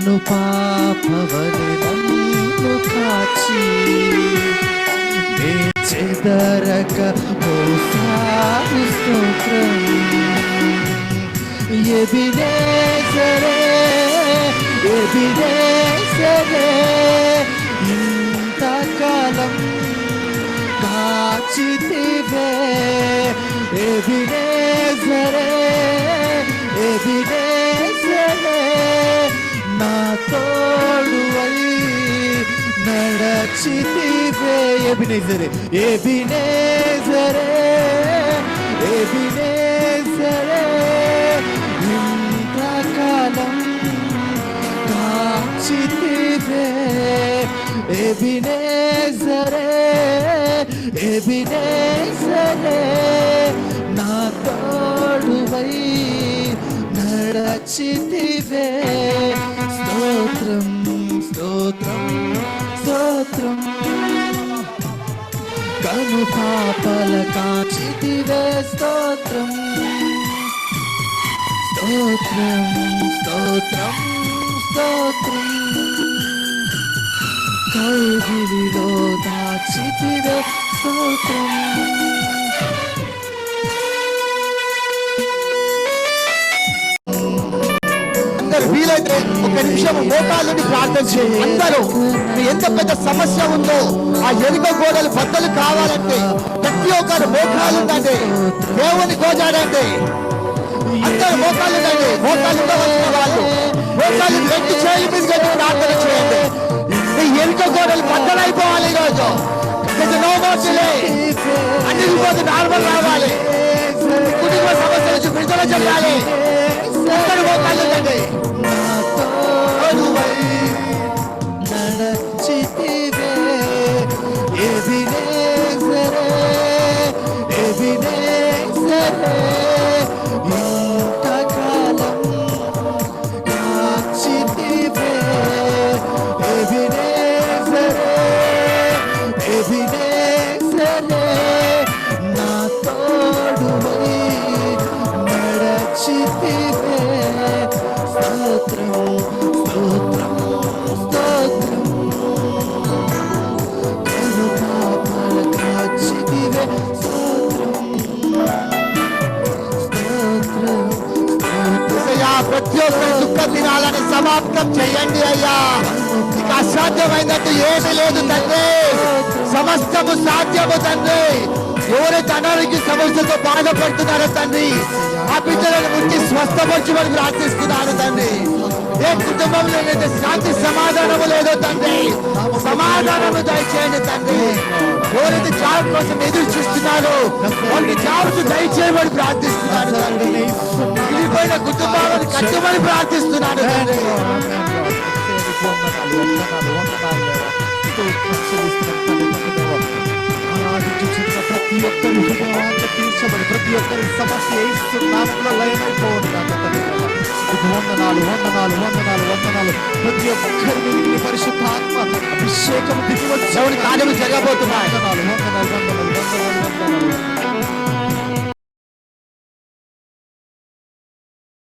కను పాపవలె నన్ను కాచి నే చెదరక మోసావు స్తోత్రం. ఎబినేజరే ఎబినేజరే ఇంతకాలం కాచితివే. ఎబినేజరే ఎబినేజరే నా తోడువై నడచితివే. ఎబినేజరే ఎబినేజరే ఎబినేజరే ఇంతకాలం కాచితివే. ఎబినేజరే ఎబినేజరే నా తోడువై నడచితివే. స్తోత్రం స్తోత్రం స్తోత్రం. కను పాపల కాచితివే. స్తోత్రం స్తోత్రం స్తోత్రం స్తోత్రం. కౌగిలిలో దాచితివే. స్తోత్రం. వీలైతే ఒక నిమిషం మోకాళ్ళని ప్రార్థన చేయండి. అందరూ ఎంత పెద్ద సమస్య ఉందో ఆ ఎరుక గోడలు బద్దలు కావాలంటే ప్రతి ఒక్కరు మోకాళ్ళుండండి, దేవుని గోజాడండి. అందరూ మోకాళ్ళుండండి. మోకాళ్ళుగా వచ్చిన వాళ్ళు మోకాళ్ళు రెండు చేయి మీద ప్రార్థన చేయండి. ఈ ఎరుక గోడలు బద్దలైపోవాలి. ఈరోజు నో మోర్సిలే అన్ని రోజు నార్మల్ రావాలి. కుటుంబ సమస్య నుంచి విడుదల చెందాలి. అందరూ మోకాళ్ళుండండి. నడచితివే. ఎబినేజరే ఎబినేజరే ఇంతకాలం కాచితివే. ఎబినేజరే ఎబినేజరే నా తోడువై నడచితివే. స్తోత్రం స్తోత్రం స్తోత్రం. కను పాపల కాచితివే. స్తోత్రం స్తోత్రం అయ్యా. ప్రతి ఒక్కరి దుఃఖ దినాలను సమాప్తం చేయండి అయ్యా. నీకు అసాధ్యమైనట్టు ఏమీ లేదు తండ్రి. సమస్తము సాధ్యము తండ్రి. ఎవరైతే అనారోగ్య సమస్యతో బాధపడుతున్నారో తండ్రి ఆ బిడ్డలను ముట్టి స్వస్థపరచమని ప్రార్థిస్తున్నాను తండ్రి. ఏ కుటుంబంలో అయితే శాంతి సమాధానము లేదో తండ్రి సమాధానము దయచేయండి తండ్రి. ఎవరైతే జాబ్ కోసం ఎదురు చూస్తున్నారో వాళ్ళకి జాబ్స్ దయచేయమని ప్రార్థిస్తున్నాను తండ్రి. విడిపోయిన కుటుంబాలను కట్టమని ప్రార్థిస్తున్నాను తండ్రి. ప్రతి ఒక్కరి హృదయాన్ని తీర్చబడి ప్రతి ఒక్కరి సమస్య నామంలో లయమైపోవాలి. వందనాలు వందనాలు వందనాలు వందనాలు. ప్రతి ఒక్కరి పరిశుద్ధాత్మ అభిషేకం దిగివచ్చి కార్యము జరగబోతున్నాయి. వందనాలు వందనాలు వందనాలు వందనాలు వందనాలు.